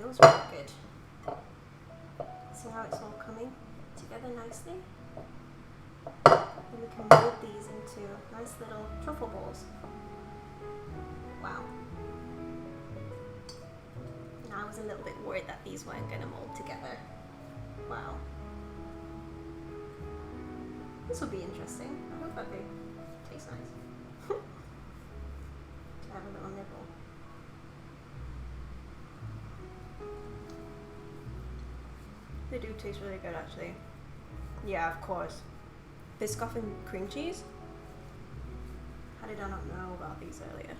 feels really good. See how it's all coming together nicely? And we can mold these into nice little truffle balls. Wow. Now I was a little bit worried that these weren't going to mold together. Wow. This will be interesting. I hope that they taste nice. I have a little nibble. They do taste really good actually. Yeah, of course. Biscoff and cream cheese? How did I not know about these earlier?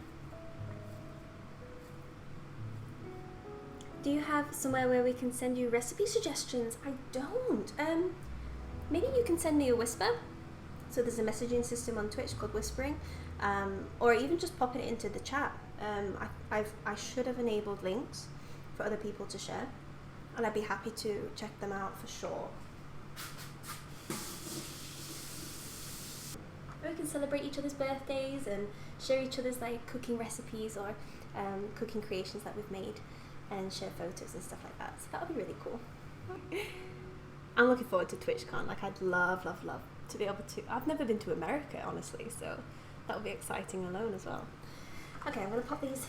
Do you have somewhere where we can send you recipe suggestions? I don't. Maybe you can send me a whisper. So there's a messaging system on Twitch called Whispering, or even just popping it into the chat. I should have enabled links for other people to share, and I'd be happy to check them out for sure. We can celebrate each other's birthdays and share each other's like cooking recipes or cooking creations that we've made, and share photos and stuff like that. So that would be really cool. I'm looking forward to TwitchCon. Like I'd love to be able to. I've never been to America honestly, so that would be exciting alone as well. Okay, I'm gonna pop these.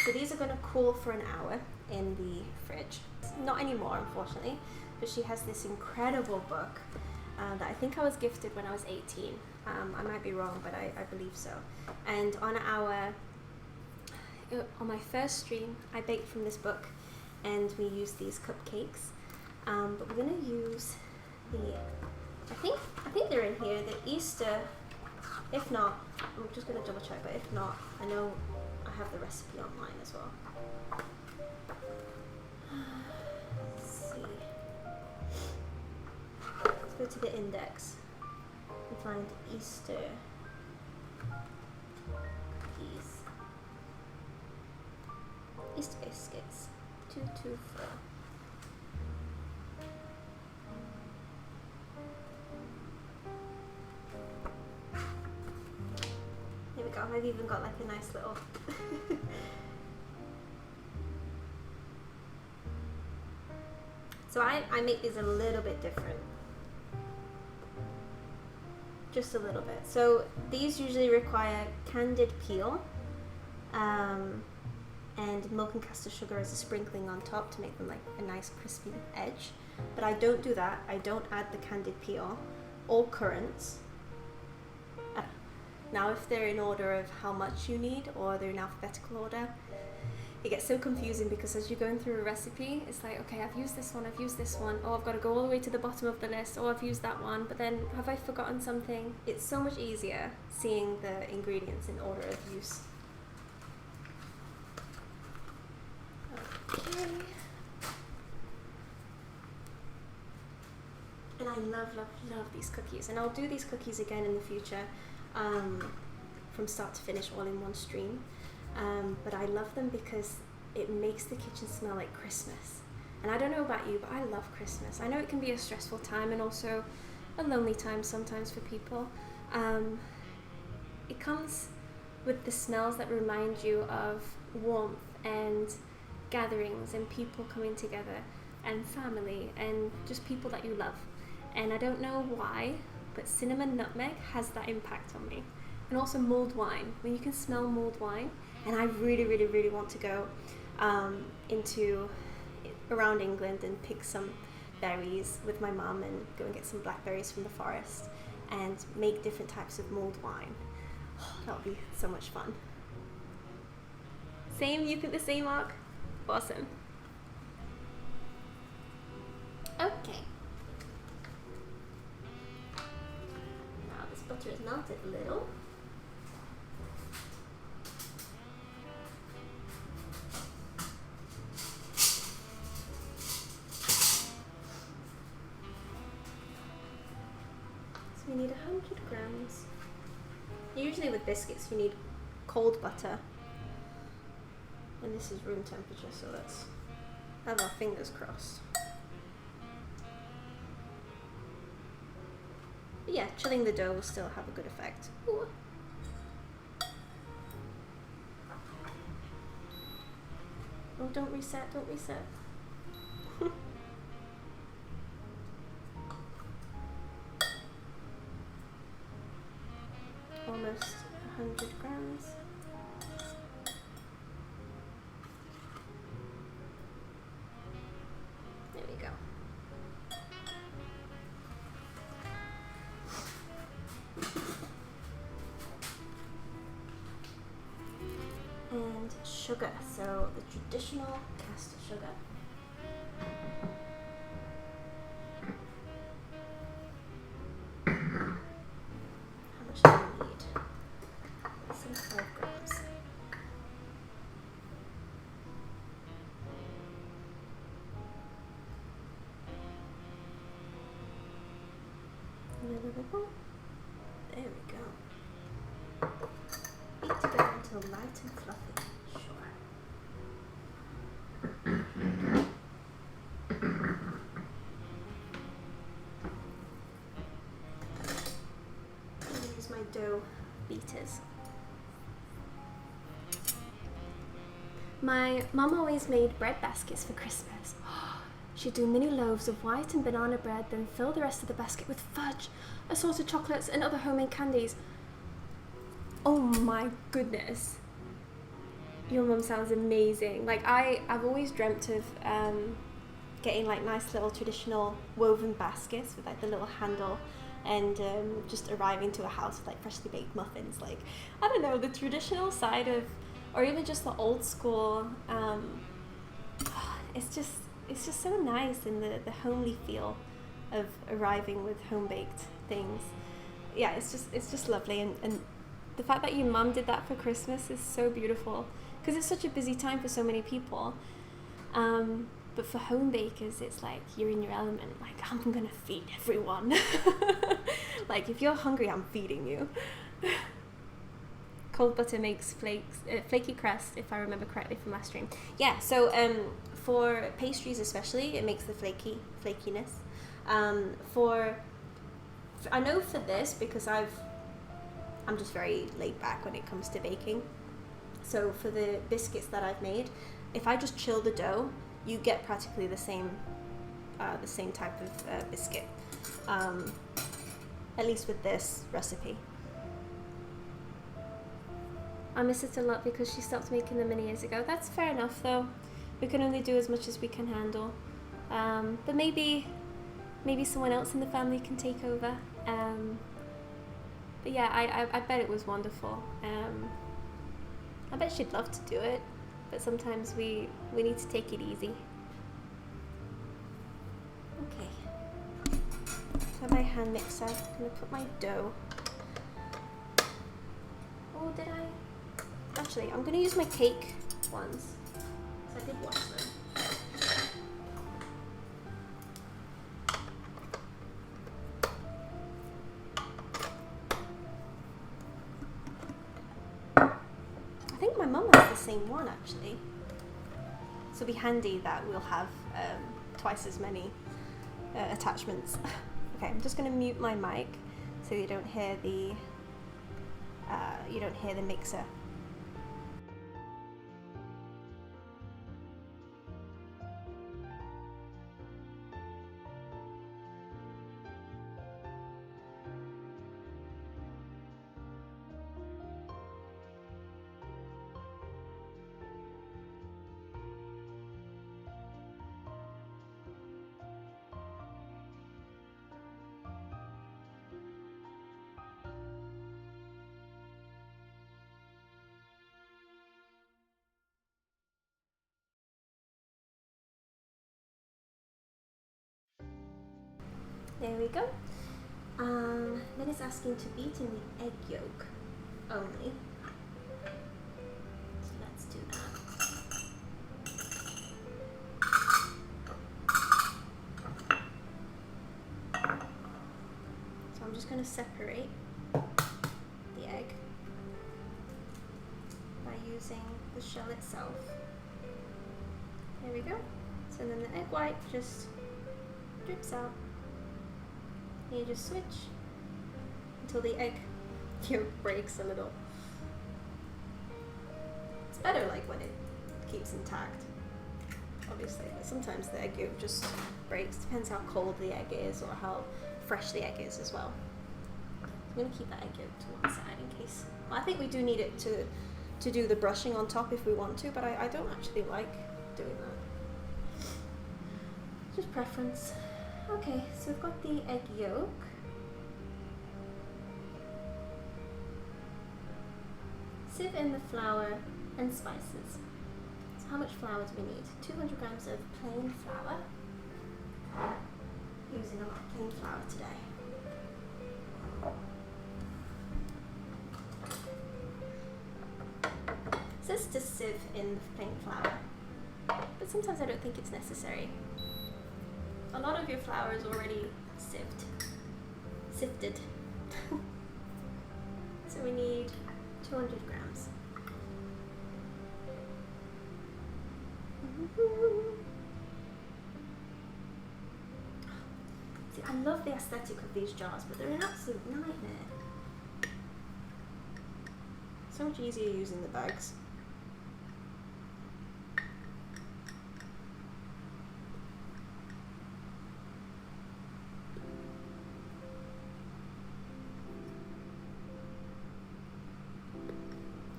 So these are gonna cool for an hour in the fridge. Not anymore, unfortunately, but she has this incredible book that I think I was gifted when I was 18. I might be wrong, but I believe so. And on my first stream, I baked from this book, and we used these cupcakes. But we're gonna use the. I think they're in here. The Easter. If not, I'm just gonna double check. But if not, I know I have the recipe online as well. Let's see. Let's go to the index and find Easter cookies. Easter biscuits. 224. There we go. I've even got like a nice little. So I make these a little bit different. Just a little bit. So these usually require candied peel and milk and caster sugar as a sprinkling on top to make them like a nice crispy edge. But I don't do that. I don't add the candied peel or currants. Now if they're in order of how much you need or they're in alphabetical order, it gets so confusing because as you're going through a recipe, it's like, okay, I've used this one, oh, I've got to go all the way to the bottom of the list, oh, I've used that one, but then have I forgotten something? It's so much easier seeing the ingredients in order of use. Okay. And I love these cookies, and I'll do these cookies again in the future. From start to finish all in one stream, but I love them because it makes the kitchen smell like Christmas. And I don't know about you, but I love Christmas. I know it can be a stressful time and also a lonely time sometimes for people. It comes with the smells that remind you of warmth and gatherings and people coming together and family and just people that you love. And I don't know why, but cinnamon nutmeg has that impact on me. And also mulled wine, when you can smell mulled wine. And I really want to go into around England and pick some berries with my mum and go and get some blackberries from the forest and make different types of mulled wine. Oh, that would be so much fun. Same, you think the same, Mark? Awesome. Okay. Now this butter is melted a little. So we need 100 grams. Usually with biscuits you need cold butter. And this is room temperature, so let's have our fingers crossed. But yeah, chilling the dough will still have a good effect. Ooh. Oh, don't reset, don't reset. almost 100 grams. There we go. And sugar, so the traditional caster sugar. How much do we need? Some 5 grams. A little bit more. There we go. Beat together until light and fluffy. Sure. I'm going to use my dough beaters. My mum always made bread baskets for Christmas. She'd do mini loaves of white and banana bread, then fill the rest of the basket with fudge, assorted chocolates, and other homemade candies. Oh my goodness. Your mum sounds amazing. Like I've always dreamt of getting like nice little traditional woven baskets with like the little handle, and just arriving to a house with like freshly baked muffins. Like, I don't know, the traditional side of, or even just the old school, it's just so nice, and the homely feel of arriving with home baked things. Yeah, it's just lovely, and the fact that your mum did that for Christmas is so beautiful, because it's such a busy time for so many people. But for home bakers, it's like you're in your element. Like, I'm gonna feed everyone. Like, if you're hungry, I'm feeding you. Cold butter makes flaky crust, if I remember correctly from last stream. Yeah, so for pastries especially, it makes the flakiness. I know for this, because I'm just very laid back when it comes to baking. So for the biscuits that I've made, if I just chill the dough, you get practically the same type of biscuit, at least with this recipe. I miss it a lot because she stopped making them many years ago. That's fair enough though. We can only do as much as we can handle. But maybe someone else in the family can take over. But yeah, I bet it was wonderful. I bet she'd love to do it, but sometimes we need to take it easy. Okay. So my hand mixer, I'm gonna put my dough. Oh, did I? Actually, I'm gonna use my cake ones, because I did wash them. I think my mum has the same one actually. So it'll be handy that we'll have twice as many attachments. Okay, I'm just gonna mute my mic so you don't hear the mixer. There we go. Then it's asking to beat in the egg yolk only. So let's do that. So I'm just going to separate the egg by using the shell itself. There we go. So then the egg white just drips out. And you just switch until the egg yolk breaks a little. It's better like when it keeps intact, obviously, but sometimes the egg yolk just breaks. Depends how cold the egg is or how fresh the egg is as well. I'm going to keep that egg yolk to one side in case. Well, I think we do need it to do the brushing on top if we want to, but I don't actually like doing that. Just preference. Okay, so we've got the egg yolk. Sieve in the flour and spices. So how much flour do we need? 200 grams of plain flour. Using a lot of plain flour today. It says to sieve in the plain flour, but sometimes I don't think it's necessary. A lot of your flour is already sifted. So we need 200 grams. See, I love the aesthetic of these jars, but they're an absolute nightmare. So much easier using the bags.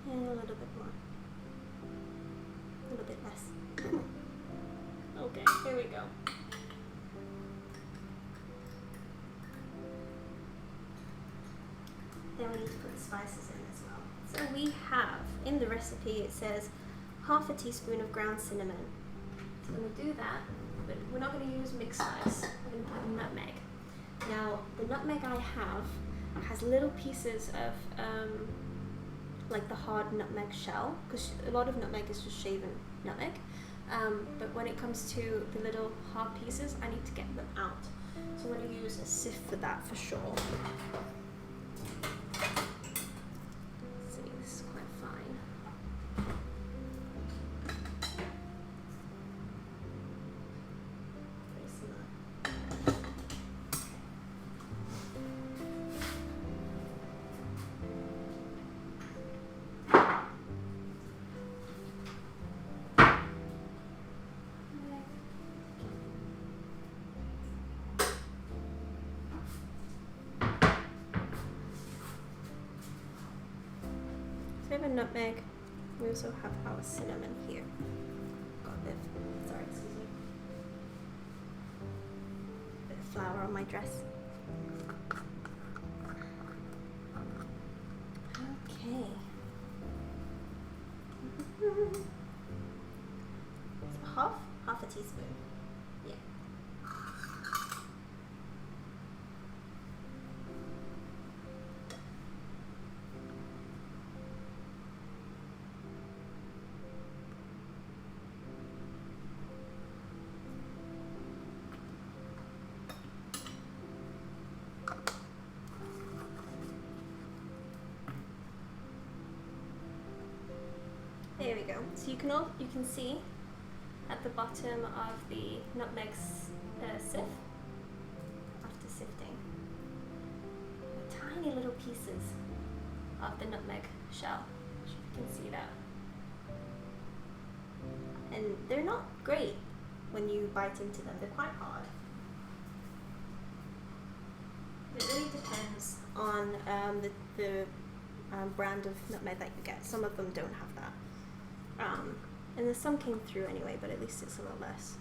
And a little bit more. A little bit less. Okay, here we go. Then we need to put the spices in as well. So we have, in the recipe it says half a teaspoon of ground cinnamon. So I'm going to do that, but we're not going to use mixed spice. We're going to put nutmeg. Now, the nutmeg I have has little pieces of like the hard nutmeg shell, because a lot of nutmeg is just shaven nutmeg. But when it comes to the little hard pieces, I need to get them out. So I'm going to use a sieve for that for sure. See, this is quite fine. Very similar. So we have a nutmeg. We also have our cinnamon here. Got a bit, sorry, excuse me. A bit of flour on my dress. Okay. So half a teaspoon. Yeah. There we go. So you can see at the bottom of the nutmeg sieve, after sifting, tiny little pieces of the nutmeg shell. If you can see that. And they're not great when you bite into them. They're quite hard. It really depends on the brand of nutmeg that you get. Some of them don't have that. And there's some came through anyway, but at least it's a lot less.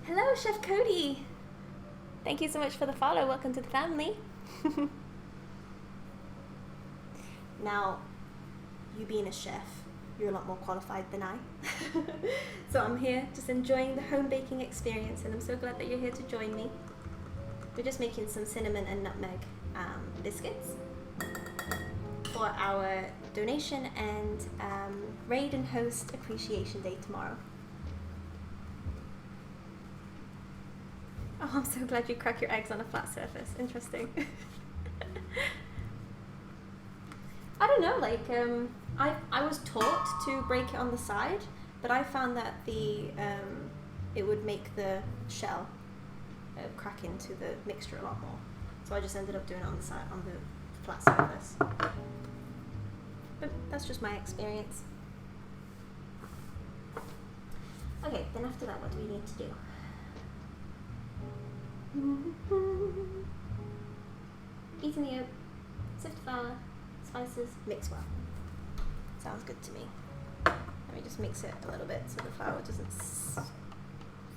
Hello, Chef Cody! Thank you so much for the follow. Welcome to the family. Now, you being a chef, you're a lot more qualified than I. So I'm here just enjoying the home baking experience, and I'm so glad that you're here to join me. We're just making some cinnamon and nutmeg biscuits for our donation and Raid and Host Appreciation Day tomorrow. Oh, I'm so glad you crack your eggs on a flat surface. Interesting. I don't know, like, I was taught to break it on the side, but I found that it would make the shell crack into the mixture a lot more. So I just ended up doing it on the side, on the flat surface. But that's just my experience. Okay, then after that, what do we need to do? Sweeten the yolk, sift flour, spices, mix well. Sounds good to me. Let me just mix it a little bit so the flour doesn't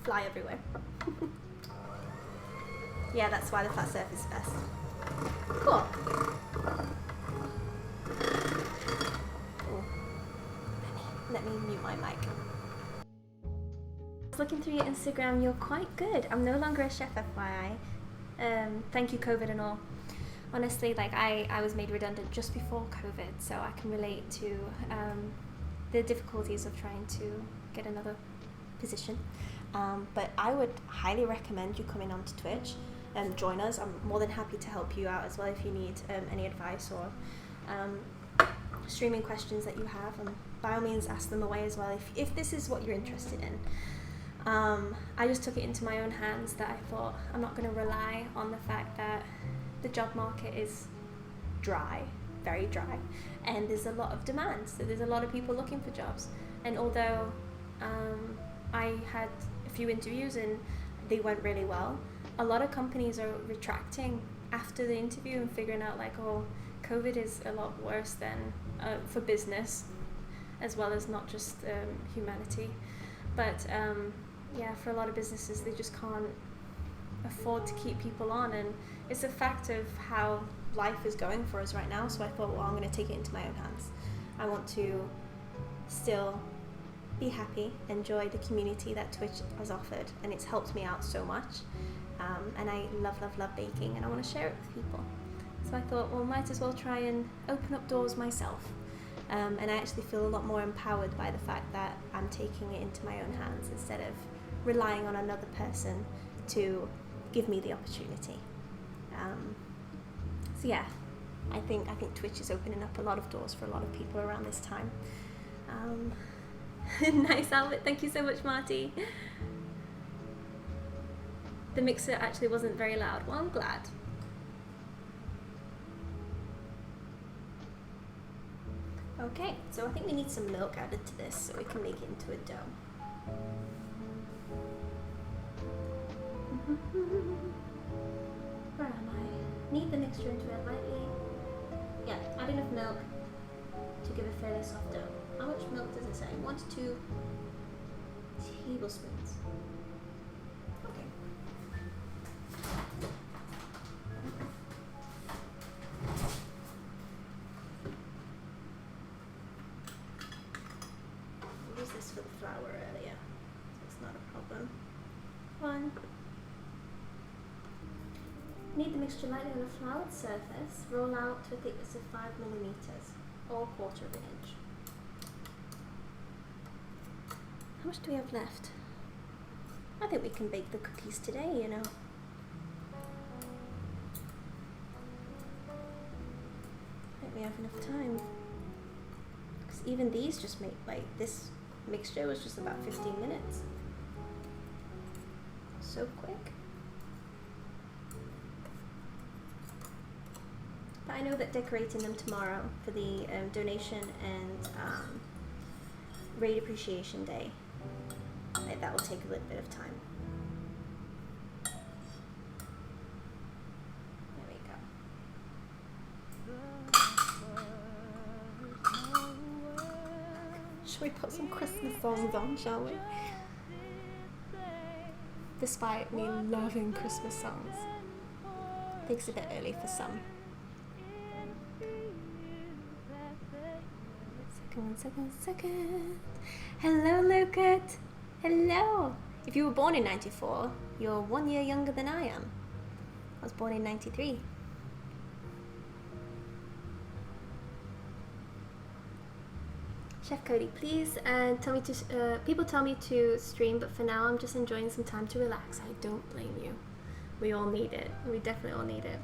fly everywhere. Yeah, that's why the flat surface is best. Cool. Ooh. Let me mute my mic. Looking through your Instagram, you're quite good. I'm no longer a chef, FYI. Thank you, COVID and all. Honestly, like I was made redundant just before COVID, so I can relate to the difficulties of trying to get another position. But I would highly recommend you coming onto Twitch and join us. I'm more than happy to help you out as well if you need any advice or streaming questions that you have. And by all means, ask them away as well if this is what you're interested in. I just took it into my own hands that I thought I'm not going to rely on the fact that the job market is dry, very dry, and there's a lot of demand, so there's a lot of people looking for jobs. And although I had a few interviews and they went really well, a lot of companies are retracting after the interview and figuring out like, oh, COVID is a lot worse than for business as well as not just humanity. But yeah, for a lot of businesses, they just can't afford to keep people on, and it's a fact of how life is going for us right now. So I thought, well, I'm going to take it into my own hands. I want to still be happy, enjoy the community that Twitch has offered, and it's helped me out so much. And I love baking, and I want to share it with people. So I thought, well, might as well try and open up doors myself. And I actually feel a lot more empowered by the fact that I'm taking it into my own hands instead of relying on another person to give me the opportunity. So yeah, I think Twitch is opening up a lot of doors for a lot of people around this time. Nice outfit, thank you so much, Marty. The mixer actually wasn't very loud. Well, I'm glad. Okay, so I think we need some milk added to this so we can make it into a dough. Where am I? Knead the mixture into it lightly. Yeah, add enough milk to give a fairly soft dough. How much milk does it say? 1 to 2 tablespoons. Okay. I used this for the flour earlier, so it's not a problem. 1. Knead the mixture lightly on a floured surface. Roll out to a thickness of 5 millimeters, or 1/4 of an inch. How much do we have left? I think we can bake the cookies today, you know. I think we have enough time. Because even these just make, like, this mixture was just about 15 minutes. So quick. But I know that decorating them tomorrow for the donation and Raid Appreciation Day, that will take a little bit of time. There we go. Shall we put some Christmas songs on, shall we? Despite me loving Christmas songs. I think it's a bit early for some. One second. Hello, Lucat. Hello. If you were born in 94, you're 1 year younger than I am. I was born in 93. Chef Cody, please tell me to. People tell me to stream, but for now I'm just enjoying some time to relax. I don't blame you. We all need it. We definitely all need it.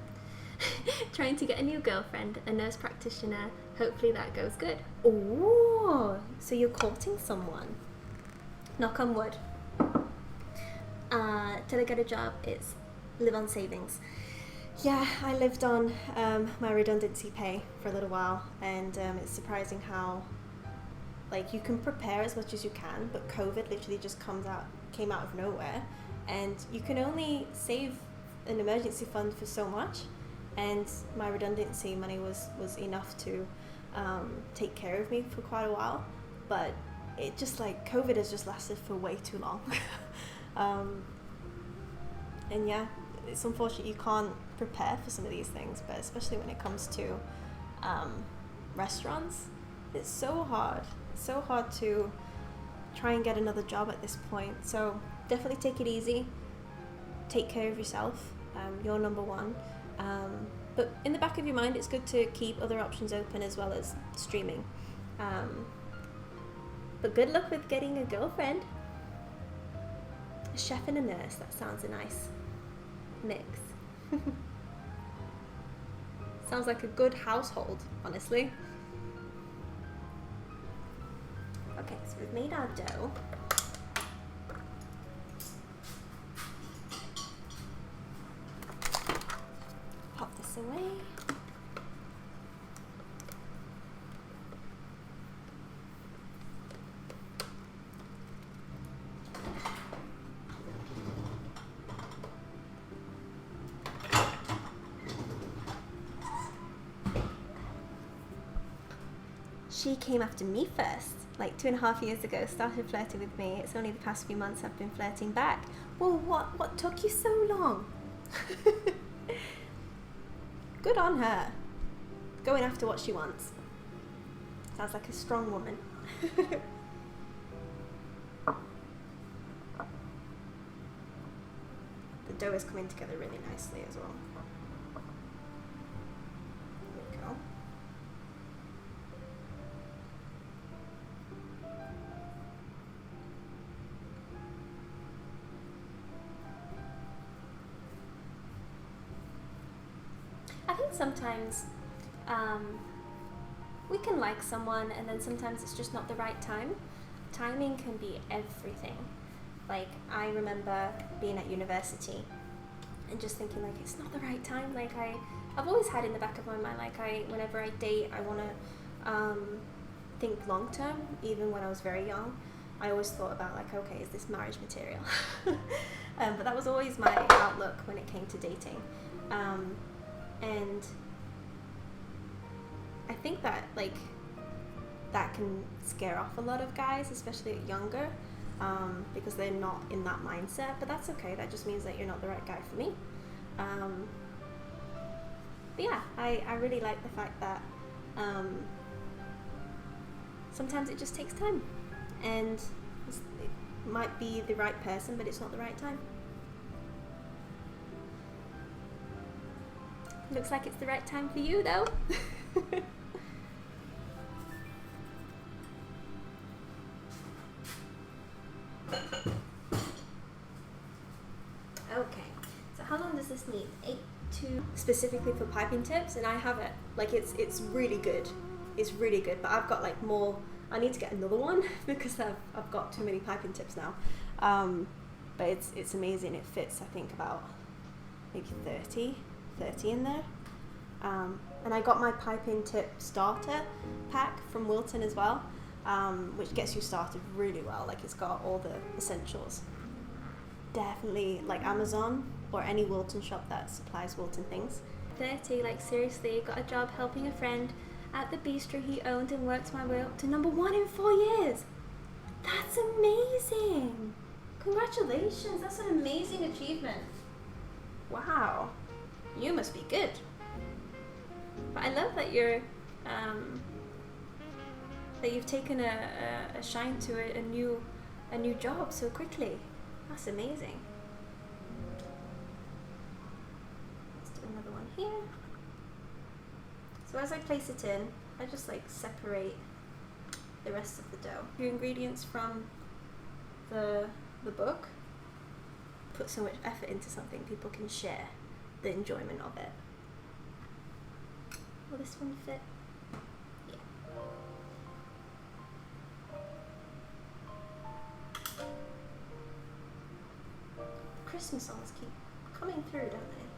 Trying to get a new girlfriend, a nurse practitioner. Hopefully that goes good. Oh, so you're courting someone. Knock on wood. Till I get a job, it's live on savings. Yeah, I lived on my redundancy pay for a little while, and it's surprising how, like, you can prepare as much as you can, but COVID literally just came out of nowhere, and you can only save an emergency fund for so much. and my redundancy money was enough to take care of me for quite a while. But it just like COVID has just lasted for way too long. And yeah, it's unfortunate you can't prepare for some of these things, but especially when it comes to restaurants, it's so hard. It's so hard to try and get another job at this point. So definitely take it easy. Take care of yourself. You're number one. But in the back of your mind, it's good to keep other options open as well as streaming. But good luck with getting a girlfriend. A chef and a nurse, that sounds a nice mix. Sounds like a good household, honestly. Okay, so we've made our dough. Pop this away. She came after me first, like 2.5 years ago, started flirting with me. It's only the past few months I've been flirting back. Well, what took you so long? Good on her. Going after what she wants. Sounds like a strong woman. The dough is coming together really nicely as well. There we go. I think sometimes we can like someone and then sometimes it's just not the right time. Timing can be everything. Like, I remember being at university and just thinking like, it's not the right time. Like, I've always had in the back of my mind, like, whenever I date, I want to think long term. Even when I was very young, I always thought about like, okay, is this marriage material? But that was always my outlook when it came to dating. And I think that like that can scare off a lot of guys, especially younger, because they're not in that mindset. But that's okay. That just means that you're not the right guy for me. But yeah, I really like the fact that sometimes it just takes time, and it might be the right person, but it's not the right time. Looks like it's the right time for you, though. Okay, so how long does this need? 8 to specifically for piping tips, and I have it. Like, it's really good. It's really good, but I've got like more. I need to get another one because I've got too many piping tips now. But it's amazing. It fits, I think, about maybe 30 in there. And I got my piping tip starter pack from Wilton as well, which gets you started really well. Like, it's got all the essentials. Definitely like Amazon or any Wilton shop that supplies Wilton things. 30, like seriously, got a job helping a friend at the bistro he owned and worked my way up to #1 in 4 years. That's amazing. Congratulations, that's an amazing achievement. Wow, you must be good. But I love that you're that you've taken a shine to a new job so quickly. That's amazing. Let's do another one here. So as I place it in, I just like separate the rest of the dough. Your ingredients from the book. Put so much effort into something, people can share the enjoyment of it. Will this one fit? Yeah. Christmas songs keep coming through, don't they?